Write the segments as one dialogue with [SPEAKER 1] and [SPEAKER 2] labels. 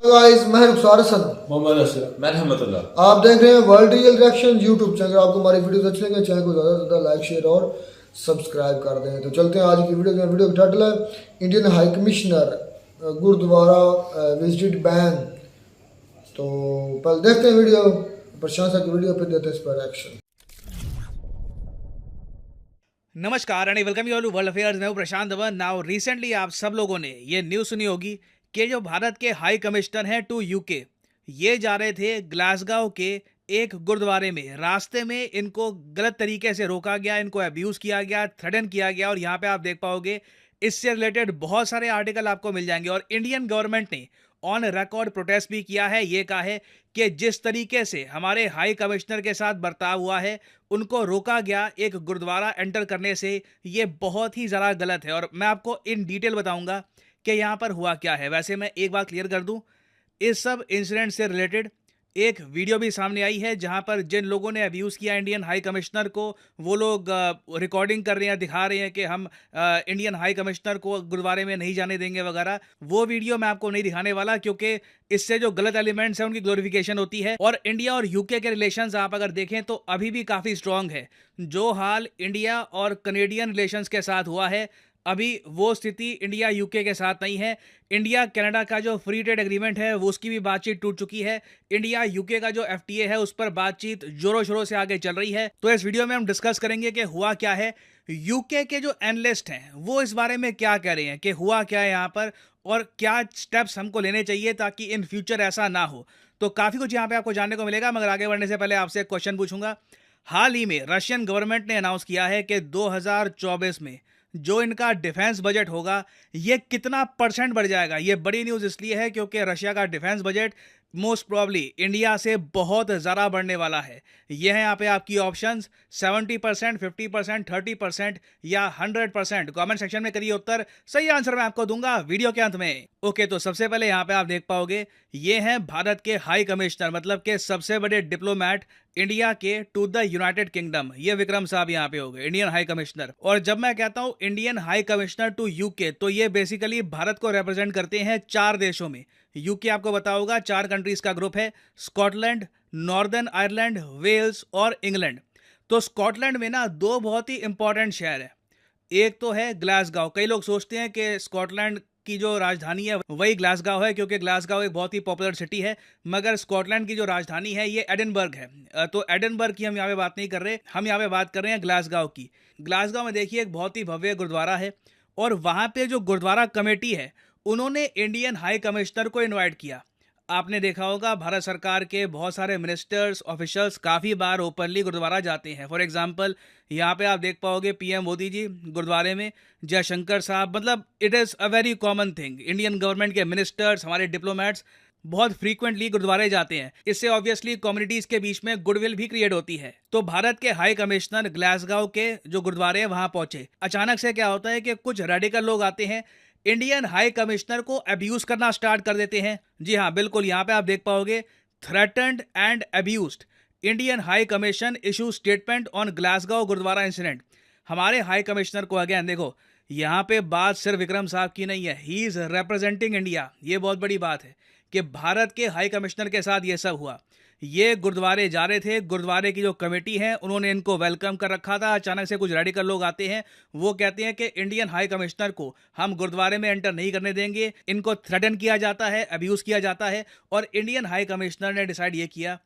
[SPEAKER 1] Guys मैं रुखसार हसन
[SPEAKER 2] मोहम्मद अशरफ मैं रहमतुल्लाह।
[SPEAKER 1] आप देख रहे हैं world real reaction YouTube channel. आपको हमारी वीडियोस अच्छी लगे चैनल को ज़्यादा से ज़्यादा लाइक शेयर और सब्सक्राइब कर दें। तो चलते हैं आज की वीडियो में। वीडियो का टाइटल है Indian high commissioner gurdwara visit ban. तो पहले देखते हैं वीडियो, प्रशंसा की वीडियो, फिर देते हैं इस पर एक्शन।
[SPEAKER 3] नमस्कार and welcome you all to world affairs. मैं हूं प्रशांत धवन। नाउ रिसेंटली आप सब लोगों ने ये न्यूज़ सुनी होगी कि जो भारत के हाई कमिश्नर हैं टू यूके, ये जा रहे थे ग्लासगो के एक गुरुद्वारे में। रास्ते में इनको गलत तरीके से रोका गया, इनको अब्यूज़ किया गया, थ्रेटन किया गया। और यहाँ पे आप देख पाओगे इससे रिलेटेड बहुत सारे आर्टिकल आपको मिल जाएंगे। और इंडियन गवर्नमेंट ने ऑन रिकॉर्ड प्रोटेस्ट भी किया है। ये कहा है कि जिस तरीके से हमारे हाई कमिश्नर के साथ बर्ताव हुआ है, उनको रोका गया एक गुरुद्वारा एंटर करने से, ये बहुत ही ज़्यादा गलत है। और मैं आपको इन डिटेल बताऊंगा कि यहाँ पर हुआ क्या है। वैसे मैं एक बात क्लियर कर दूं, इस सब इंसिडेंट से रिलेटेड एक वीडियो भी सामने आई है जहां पर जिन लोगों ने अब्यूज़ किया इंडियन हाई कमिश्नर को, वो लोग रिकॉर्डिंग कर रहे हैं, दिखा रहे हैं कि हम इंडियन हाई कमिश्नर को गुरुद्वारे में नहीं जाने देंगे वगैरह। वो वीडियो मैं आपको नहीं दिखाने वाला, क्योंकि इससे जो गलत एलिमेंट्स हैं उनकी ग्लोरिफिकेशन होती है। और इंडिया और यूके के रिलेशंस आप अगर देखें तो अभी भी काफ़ी स्ट्रांग है। जो हाल इंडिया और कनेडियन रिलेशंस के साथ हुआ है, अभी वो स्थिति इंडिया यूके के साथ नहीं है। इंडिया कनाडा का जो फ्री ट्रेड एग्रीमेंट है वो उसकी भी बातचीत टूट चुकी है। इंडिया यूके का जो एफटीए है उस पर बातचीत जोरों शोरों से आगे चल रही है। तो इस वीडियो में हम डिस्कस करेंगे कि हुआ क्या है। यूके के जो एनालिस्ट हैं वो इस बारे में क्या कह रहे हैं कि हुआ क्या है यहाँ पर, और क्या स्टेप्स हमको लेने चाहिए ताकि इन फ्यूचर ऐसा ना हो। तो काफ़ी कुछ यहाँ पे आपको जानने को मिलेगा। मगर आगे बढ़ने से पहले आपसे एक क्वेश्चन पूछूंगा। हाल ही में रशियन गवर्नमेंट ने अनाउंस किया है कि 2024 में जो इनका डिफेंस बजट होगा, ये कितना परसेंट बढ़ जाएगा। ये बड़ी न्यूज़ इसलिए है क्योंकि रशिया का defence budget most probably India से बहुत ज़्यादा बढ़ने वाला है। ये है यहाँ पे आपकी ऑप्शंस 70%, 50%, 30% या 100%। कमेंट सेक्शन में करिए उत्तर, सही आंसर मैं आपको दूंगा वीडियो के अंत में। ओके, तो सबसे पहले यहाँ पे आप देख पाओगे ये हैं भारत के हाई कमिश्नर, मतलब के सबसे बड़े डिप्लोमेट इंडिया के टू द यूनाइटेड किंगडम। ये विक्रम साहब यहाँ पे हो गए इंडियन हाई कमिश्नर। और जब मैं कहता हूँ Indian high commissioner to UK, तो ये बेसिकली भारत को रिप्रेजेंट करते हैं 4 देशों में। यूके आपको बताया होगा 4 कंट्रीज का ग्रुप है, स्कॉटलैंड, नॉर्दर्न आयरलैंड, वेल्स और इंग्लैंड। तो स्कॉटलैंड में ना 2 बहुत ही इंपॉर्टेंट शहर है। एक तो है ग्लासगो। कई लोग सोचते हैं कि स्कॉटलैंड की जो राजधानी है वही ग्लासगो है, क्योंकि ग्लासगो एक बहुत ही पॉपुलर सिटी है। मगर स्कॉटलैंड की जो राजधानी है ये एडिनबर्ग है। तो एडिनबर्ग की हम यहाँ पे बात नहीं कर रहे, हम यहाँ पे बात कर रहे हैं ग्लासगो की। ग्लासगो में देखिए एक बहुत ही भव्य गुरुद्वारा है, और वहाँ पे जो गुरुद्वारा कमेटी है उन्होंने इंडियन हाई कमिश्नर को इन्वाइट किया। आपने देखा होगा भारत सरकार के बहुत सारे मिनिस्टर्स, ऑफिशियल्स काफ़ी बार ओपनली गुरुद्वारा जाते हैं। फॉर एग्जांपल यहाँ पे आप देख पाओगे पीएम मोदी जी गुरुद्वारे में, जयशंकर साहब, मतलब it is a very common thing. Indian government के मिनिस्टर्स, हमारे डिप्लोमेट्स बहुत फ्रीक्वेंटली गुरुद्वारे जाते हैं। इससे ऑब्वियसली कम्युनिटीज के बीच में गुडविल भी क्रिएट होती है। तो भारत के हाई कमिश्नर ग्लासगो के जो गुरुद्वारे हैं वहां पहुंचे। अचानक से क्या होता है कि कुछ रेडिकल लोग आते हैं, इंडियन हाई कमिश्नर को अब्यूज करना स्टार्ट कर देते हैं। जी हाँ, बिल्कुल यहाँ पे आप देख पाओगे threatened and abused. Indian high commission issue statement on Glasgow gurdwara incident. हमारे हाई कमिश्नर को अगेन देखो, यहाँ पे बात सिर्फ विक्रम साहब की नहीं है, ही इज रिप्रेजेंटिंग इंडिया। ये बहुत बड़ी बात है कि भारत के हाई कमिश्नर के साथ ये सब हुआ। ये गुरुद्वारे जा रहे थे, गुरुद्वारे की जो कमेटी है उन्होंने इनको वेलकम कर रखा था। अचानक से कुछ रेडिकल लोग आते हैं, वो कहते हैं कि इंडियन हाई कमिश्नर को हम गुरुद्वारे में एंटर नहीं करने देंगे। इनको थ्रेटन किया जाता है, अब्यूज़ किया जाता है। और इंडियन हाई कमिश्नर ने डिसाइड ये किया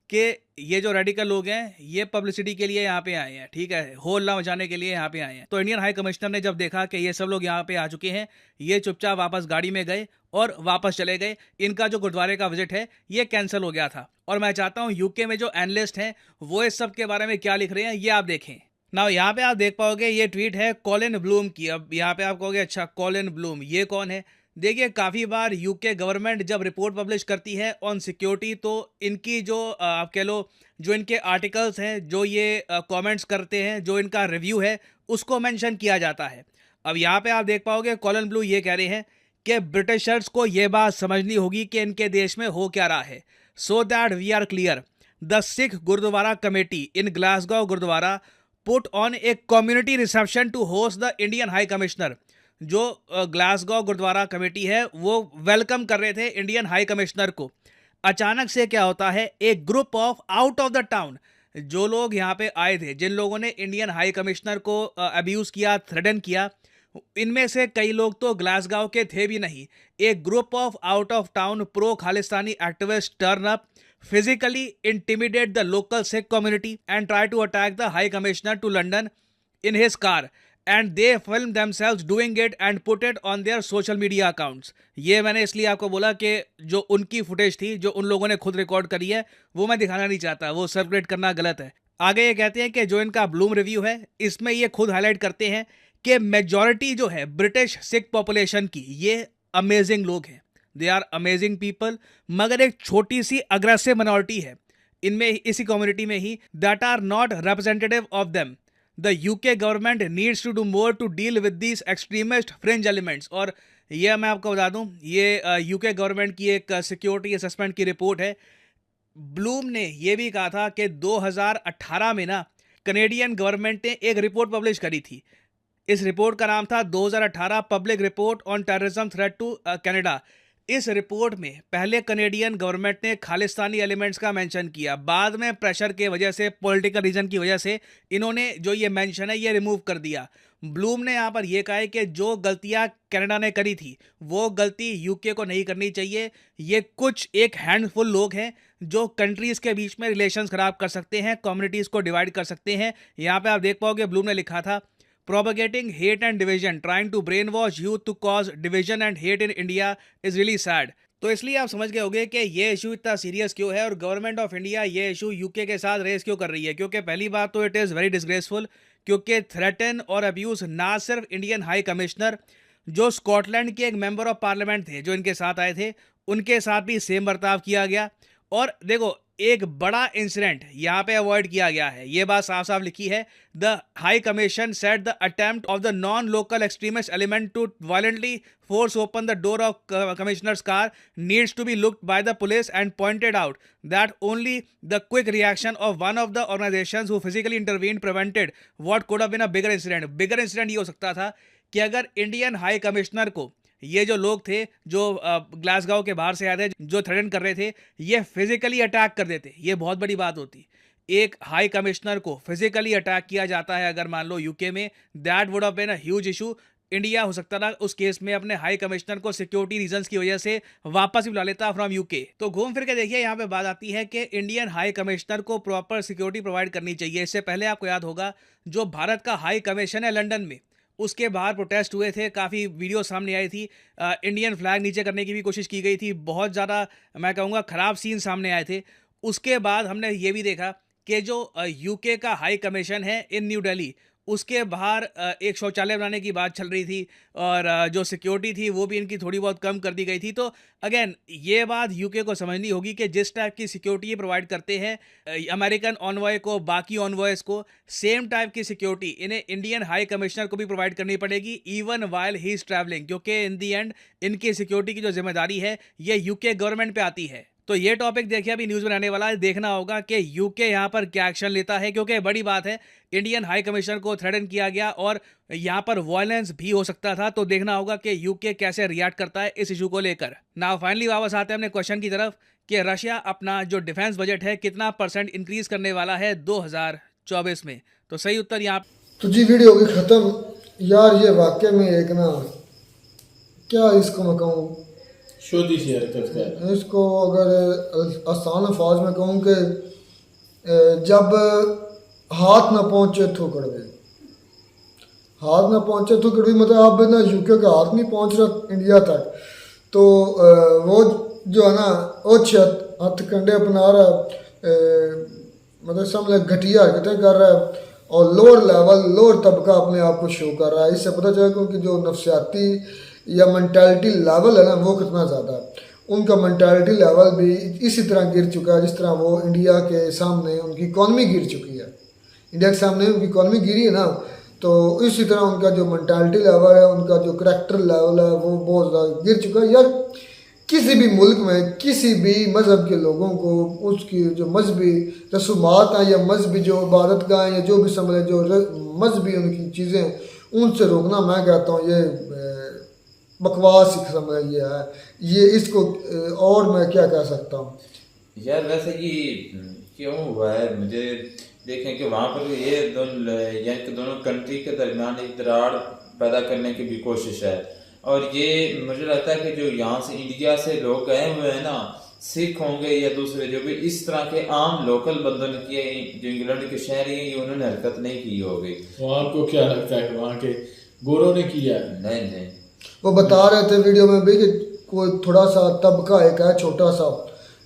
[SPEAKER 3] कि ये जो रेडिकल लोग हैं ये पब्लिसिटी के लिए यहाँ पे आए हैं, ठीक है, होल्ला मचाने के लिए यहाँ पे आए हैं। तो इंडियन हाई कमिश्नर ने जब देखा कि ये सब लोग यहाँ पे आ चुके हैं, ये चुपचाप वापस गाड़ी में गए और वापस चले गए। इनका जो गुरुद्वारे का विजिट है ये कैंसिल हो गया था। और मैं चाहता हूँ यूके में जो एनालिस्ट हैं वो इस सब के बारे में क्या लिख रहे हैं ये आप देखें। ना यहाँ पे आप देख पाओगे ये ट्वीट है कॉलिन ब्लूम की। अब यहाँ पे आप कहोगे अच्छा कॉलिन ब्लूम ये कौन है। देखिए काफ़ी बार यूके गवर्नमेंट जब रिपोर्ट पब्लिश करती है ऑन सिक्योरिटी, तो इनकी जो आप कह लो जो इनके आर्टिकल्स हैं, जो ये कमेंट्स करते हैं, जो इनका रिव्यू है, उसको मेंशन किया जाता है। अब यहाँ पे आप देख पाओगे कॉलिन ब्लू ये कह रहे हैं कि ब्रिटिशर्स को ये बात समझनी होगी कि इनके देश में हो क्या रहा है। So that we are clear, the Sikh gurdwara committee in Glasgow gurdwara put on a community reception to host the Indian high commissioner. जो ग्लासगो गुरुद्वारा कमेटी है वो वेलकम कर रहे थे इंडियन हाई कमिश्नर को। अचानक से क्या होता है, एक group of out of the town जो लोग यहाँ पे आए थे, जिन लोगों ने इंडियन हाई कमिश्नर को अब्यूज़ किया, थ्रेटन किया, इनमें से कई लोग तो ग्लासगो के थे भी नहीं। एक group of out of town pro Khalistani activist turn up, physically intimidate the local Sikh community and try to attack the High Commissioner to London in his car, and they film themselves doing it and put it on their social media accounts. ये मैंने इसलिए आपको बोला कि जो उनकी footage थी, जो उन लोगों ने खुद रिकॉर्ड करी है, वो मैं दिखाना नहीं चाहता, वो सर्कुलेट करना गलत है। आगे ये कहते हैं कि जो इनका ब्लूम रिव्यू है, इसमें ये खुद हाईलाइट करते हैं कि मेजॉरिटी जो है ब्रिटिश सिख पॉपुलेशन की, ये अमेजिंग लोग हैं, दे आर अमेजिंग पीपल, मगर एक छोटी सी अग्रेसिव माइनॉरिटी है इनमें, इसी कम्युनिटी में ही, that are not representative of them. The UK government needs to do more to deal with these extremist fringe elements. और यह मैं आपको बता दूं, ये यूके गवर्नमेंट की एक सिक्योरिटी असेसमेंट की रिपोर्ट है। ब्लूम ने यह भी कहा था कि 2018 में ना कनेडियन गवर्नमेंट ने एक रिपोर्ट पब्लिश करी थी। इस रिपोर्ट का नाम था 2018 public report on terrorism threat to Canada. इस रिपोर्ट में पहले कनेडियन गवर्नमेंट ने खालिस्तानी एलिमेंट्स का मेंशन किया, बाद में प्रेशर के वजह से, पॉलिटिकल रीजन की वजह से इन्होंने जो ये मेंशन है ये रिमूव कर दिया। ब्लूम ने यहाँ पर यह कहा है कि जो गलतियाँ कनाडा ने करी थी वो गलती यूके को नहीं करनी चाहिए। ये कुछ एक हैंडफुल लोग हैं जो कंट्रीज़ के बीच में रिलेशंस खराब कर सकते हैं, कम्युनिटीज़ को डिवाइड कर सकते हैं। यहाँ पे आप देख पाओगे ब्लूम ने लिखा था, propagating hate and division, trying to brainwash youth to cause division and hate in India is really sad। तो इसलिए आप समझ गए होंगे कि ये इशू इतना सीरियस क्यों है और गवर्नमेंट ऑफ इंडिया ये इशू यूके के साथ रेस क्यों कर रही है। क्योंकि पहली बात तो इट इज़ वेरी डिसग्रेसफुल, क्योंकि थ्रेटन और अब्यूज़ ना सिर्फ इंडियन हाई कमिश्नर, जो स्कॉटलैंड के एक मेंबर ऑफ पार्लियामेंट थे जो इनके साथ आए थे, उनके साथ भी सेम बर्ताव किया गया। और देखो, एक बड़ा इंसिडेंट यहाँ पे अवॉइड किया गया है, ये बात साफ साफ लिखी है। The high commission said the attempt of the non local extremist element to violently force open the door of commissioner's car needs to be looked by the police, and pointed out that only the quick reaction of one of the organizations who physically intervened prevented what could have been a bigger incident। Bigger incident ये हो सकता था कि अगर Indian high commissioner को ये जो लोग थे जो ग्लासगो के बाहर से आए थे, जो थ्रेटन कर रहे थे, ये फिजिकली अटैक कर देते, ये बहुत बड़ी बात होती। एक हाई कमिश्नर को फिजिकली अटैक किया जाता है अगर मान लो यूके में, that would have been a huge issue. India हो सकता था उस केस में अपने हाई कमिश्नर को सिक्योरिटी रीजंस की वजह से वापस भी बुला लेता फ्रॉम यूके। तो घूम फिर के देखिए यहाँ पे बात आती है कि इंडियन हाई कमिश्नर को प्रॉपर सिक्योरिटी प्रोवाइड करनी चाहिए। इससे पहले आपको याद होगा जो भारत का हाई कमीशन है लंदन में, उसके बाहर प्रोटेस्ट हुए थे, काफ़ी वीडियो सामने आई थी, इंडियन फ्लैग नीचे करने की भी कोशिश की गई थी, बहुत ज़्यादा मैं कहूँगा ख़राब सीन सामने आए थे। उसके बाद हमने ये भी देखा कि जो यूके का हाई कमीशन है इन न्यू दिल्ली, उसके बाहर एक शौचालय बनाने की बात चल रही थी और जो सिक्योरिटी थी वो भी इनकी थोड़ी बहुत कम कर दी गई थी। तो अगेन ये बात यूके को समझनी होगी कि जिस टाइप की सिक्योरिटी प्रोवाइड करते हैं अमेरिकन ऑनवॉय को, बाकी ऑनवॉयज़ को, सेम टाइप की सिक्योरिटी इन्हें इंडियन हाई कमिश्नर को भी प्रोवाइड करनी पड़ेगी even while he is travelling, क्योंकि इन दी एंड इनकी सिक्योरिटी की जो जिम्मेदारी है ये यूके गवर्नमेंट पे आती है। तो ये टॉपिक देखिए अभी न्यूज़ में रहने वाला है, देखना होगा कि यूके यहाँ पर क्या एक्शन लेता है, क्योंकि बड़ी बात है इंडियन हाई कमिश्नर को थ्रेटन किया गया और यहाँ पर वायलेंस भी हो सकता था। तो देखना होगा कि यूके कैसे रिएक्ट करता है इस इशू को लेकर। नाउ फाइनली वापस आते हैं अपने क्वेश्चन की तरफ कि रशिया अपना जो डिफेंस बजट है कितना % इंक्रीज करने वाला है 2024 में। तो सही उत्तर यहाँ।
[SPEAKER 1] तो जी वीडियो होगी ख़त्म। यार ये वाकई में एक ना, क्या इसको मैं कहूँ,
[SPEAKER 2] शोधी सी हरकत है।
[SPEAKER 1] इसको अगर आसान अल्फाज में कहूँ कि जब हाथ ना पहुँचे थूकड़ गए, हाथ ना पहुँचे थूकड़ भी, मतलब अब ना यूके का हाथ नहीं पहुँच रहा इंडिया तक, तो वो जो है ना वो हथकंडे अपना रहा है, मतलब समझ घटिया हरकतें कर रहा है और लोअर लेवल, लोअर तबका अपने आप को शो कर रहा है। इससे पता चला क्योंकि जो नफ्सियाती या मेंटालिटी लेवल है ना वो कितना ज़्यादा है। उनका मेंटालिटी लेवल भी इसी तरह गिर चुका है जिस तरह वो इंडिया के सामने उनकी इकॉनमी गिर चुकी है। इंडिया के सामने उनकी इकॉनमी गिरी है ना, तो इसी तरह उनका जो मेंटालिटी लेवल है, उनका जो करैक्टर लेवल है वो बहुत ज़्यादा गिर चुका है। यार किसी भी मुल्क में किसी भी मज़हब के लोगों को उसकी जो मजहबी रसूमात हैं या मजहबी जो इबादत गाह या जो भी समझे जो मजहबी उनकी चीज़ें उनसे रोकना मैं कहता हूँ ये बकवास ही समझ ये इसको और मैं क्या कह सकता हूँ।
[SPEAKER 4] यार वैसे ये क्यों हुआ है, मुझे देखें कि वहाँ पर ये दोनों कंट्री के दरमियान एक दरार पैदा करने की भी कोशिश है। और ये मुझे लगता है कि जो यहाँ से इंडिया से लोग गए हुए हैं ना, सिख होंगे या दूसरे जो भी इस तरह के आम लोकल बंदों ने किए, जो इंग्लैंड के शहरी हैं, ये उन्होंने हरकत नहीं की होगी।
[SPEAKER 2] तो आपको क्या लगता है कि वहाँ के गोरों ने किया है?
[SPEAKER 4] नहीं,
[SPEAKER 1] वो बता रहे थे वीडियो में भी कि कोई थोड़ा सा तबका एक है छोटा सा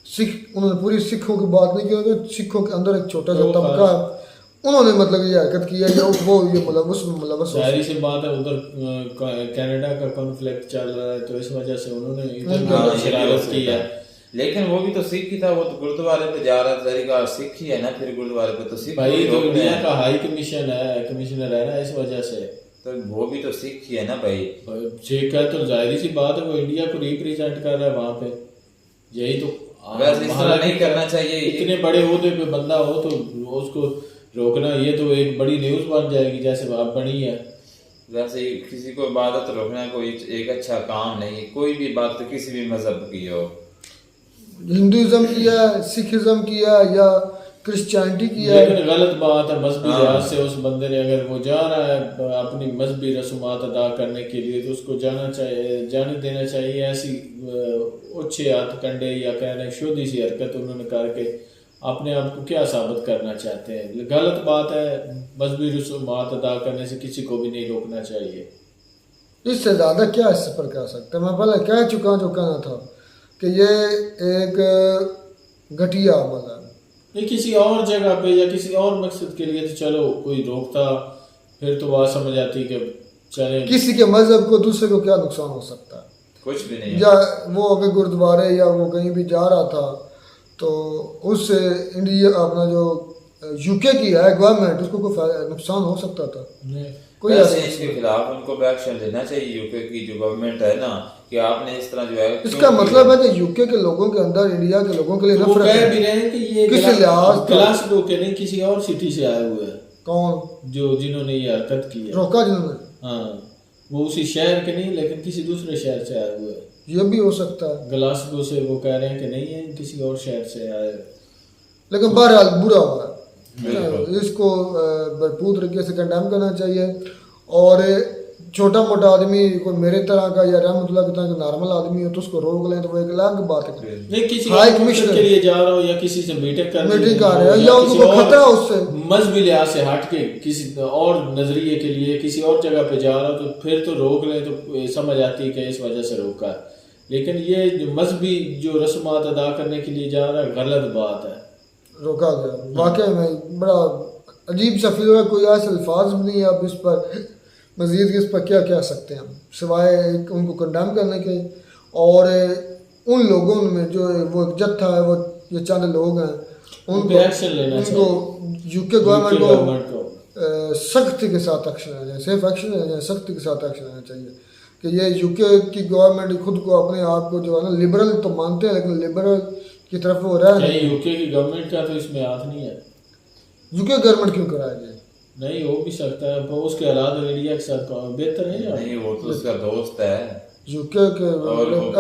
[SPEAKER 1] सिख, उन्होंने पूरी सिखों की बात नहीं की, तो सिखों के अंदर एक छोटा सा तबका है, उन्होंने मतलब ये हरकत की है या वो ये मतलब उसमें मतलब
[SPEAKER 2] जाहिर सी बात है उधर कनाडा का कॉन्फ्लिक्ट चल रहा है, तो इस वजह से उन्होंने इधर शरारत की है।
[SPEAKER 4] लेकिन वो भी तो सिख ही था, वो तो गुरुद्वारे पे जा रहा था, तरीका सिख ही है ना, फिर गुरुद्वारे पे तो सिख
[SPEAKER 2] भाई तो इंडिया का हाई कमिश्नर है ना, इस वजह से
[SPEAKER 4] तो वो भी तो सिख ही है ना भाई।
[SPEAKER 2] ठीक है, तो जाहिर सी बात है वो इंडिया को रिप्रेजेंट कर रहा है वहाँ पे, यही तो।
[SPEAKER 4] वैसे इस तरह नहीं करना चाहिए।
[SPEAKER 2] इतने बड़े ओहदे पे बंदा हो तो उसको रोकना, ये तो एक बड़ी न्यूज़ बन जाएगी जैसे आप बनी है।
[SPEAKER 4] वैसे किसी को इबादत रोकना कोई एक अच्छा काम नहीं है, कोई भी बात तो किसी भी मजहब की हो,
[SPEAKER 1] हिंदुइज्म की है, सिखिज्म की है या क्रिश्चियनिटी की है।
[SPEAKER 2] लेकिन गलत बात है मजहबी लिहाज से, उस बंदे ने अगर वो जा रहा है अपनी मजहबी रसूमात अदा करने के लिए, तो उसको जाने देना चाहिए। ऐसी ओछे हाथ कंडे या कहने शोधी सी हरकत उन्होंने करके अपने आप को क्या साबित करना चाहते हैं, गलत बात है। मजहबी रसूमात अदा करने से किसी को भी नहीं रोकना चाहिए।
[SPEAKER 1] इससे ज़्यादा क्या इस पर कह सकते हैं, मैं पहले कह चुका हूँ जो कहना था कि ये एक घटिया अमल है।
[SPEAKER 2] नहीं, किसी और जगह पे या किसी और मकसद के लिए तो चलो कोई रोकता, फिर तो बात समझ आती कि चले।
[SPEAKER 1] किसी के मजहब को दूसरे को क्या नुकसान हो सकता है,
[SPEAKER 4] कुछ भी नहीं।
[SPEAKER 1] या वो अगर गुरुद्वारे या वो कहीं भी जा रहा था तो उससे इंडिया अपना जो यूके की है गवर्नमेंट, उसको कोई नुकसान हो सकता था। कोई
[SPEAKER 4] वैसे इसके खिलाफ उनको भी एक्शन लेना चाहिए, यूके की जो गवर्नमेंट है ना, कि आपने इस तरह जो है,
[SPEAKER 1] इसका मतलब है कि यूके के लोगों के अंदर इंडिया के लोगों के लिए
[SPEAKER 2] तो
[SPEAKER 1] नफरत
[SPEAKER 2] कह
[SPEAKER 1] है।
[SPEAKER 2] भी रहे हैं कि ये
[SPEAKER 1] किसी लिहाज
[SPEAKER 2] ग्लासगो के नहीं, किसी और सिटी से आए हुए हैं।
[SPEAKER 1] कौन
[SPEAKER 2] जिन्होंने ये हरकत की है,
[SPEAKER 1] रोका जिन्होंने?
[SPEAKER 2] हाँ, वो उसी शहर के नहीं लेकिन किसी दूसरे शहर से आए हुए हैं।
[SPEAKER 1] ये भी हो सकता है,
[SPEAKER 2] ग्लासगो से वो कह रहे हैं कि नहीं है, किसी और शहर से आए।
[SPEAKER 1] लेकिन बहरहाल बुरा हुआ है, इसको भरपूर तरीके से कंडेम करना चाहिए। और छोटा मोटा आदमी कोई मेरे तरह का या रहमतुल्लाह की तरह का नॉर्मल आदमी हो तो उसको रोक लें तो वो एक अलग बात है।
[SPEAKER 2] नहीं, किसी
[SPEAKER 1] हाई
[SPEAKER 2] और
[SPEAKER 1] कमिश्नर
[SPEAKER 2] के लिए जा रहा हो या किसी से मीटिंग कर
[SPEAKER 1] रहे हो या उनको खतरा उससे
[SPEAKER 2] मजहबी लिहाज से हट के किसी और नजरिए के लिए किसी और जगह पे जा रहा हो, तो फिर तो रोक लें तो समझ आती है कि इस वजह से रोका है। लेकिन ये जो मजहबी जो रस्मात अदा करने के लिए जा रहा है, गलत बात है,
[SPEAKER 1] रोका गया। वाकई में बड़ा अजीब सा फील हुआ, कोई ऐसे अल्फाज भी नहीं है अब इस पर मजीद इस पर क्या कह सकते हैं हम, सिवाय उनको कंडेम करने के। और उन लोगों में जो वो जत्था है, वो ये चंद लोग हैं, उनको
[SPEAKER 2] एक्शन लेना
[SPEAKER 1] उनको यूके गवर्नमेंट को सख्ती के साथ एक्शन लेना चाहिए, सिर्फ एक्शन लेना चाहिए, सख्ती के साथ एक्शन लेना चाहिए कि ये यूके की गवर्नमेंट खुद को अपने आप को जो है ना लिबरल तो मानते हैं, लेकिन लिबरल की तरफ वो रह नहीं।
[SPEAKER 2] यूके की गवर्नमेंट का तो इसमें हाथ नहीं है।
[SPEAKER 1] यूके गवर्नमेंट क्यों कराएगी? नहीं
[SPEAKER 2] हो भी सकता है, पर उसके हालात इंडिया के साथ बेहतर है या
[SPEAKER 4] नहीं, वो तो उसका दोस्त है।
[SPEAKER 1] यूके के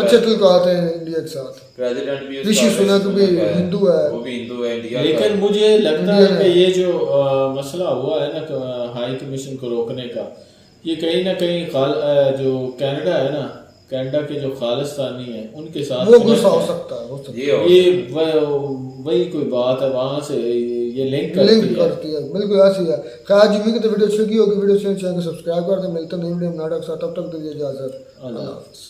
[SPEAKER 1] अच्छे तल्लुकात हैं इंडिया के साथ।
[SPEAKER 4] प्रेसिडेंट भी
[SPEAKER 1] ऋषि सुनक भी हिंदू है,
[SPEAKER 4] वो भी हिंदू है इंडिया।
[SPEAKER 2] लेकिन मुझे लगता है कि ये जो मसला हुआ है ना हाई कमीशन को रोकने का, ये कहीं ना कहीं जो कनाडा है ना, कनाडा के जो खालिस्तानी है उनके साथ
[SPEAKER 1] वो गुस्सा हो सकता है,
[SPEAKER 2] ये वही कोई बात है, वहां से ये लिंक करती
[SPEAKER 1] है। बिल्कुल ऐसी है। खैर जिम्मी की तो वीडियो अच्छी लगी होगी, वीडियो चैनल को सब्सक्राइब कर दें। मिलते हैं नई वीडियो में नाटक साथ, तब तक दीजिए इजाजत। अल्लाह हाफ़िज़।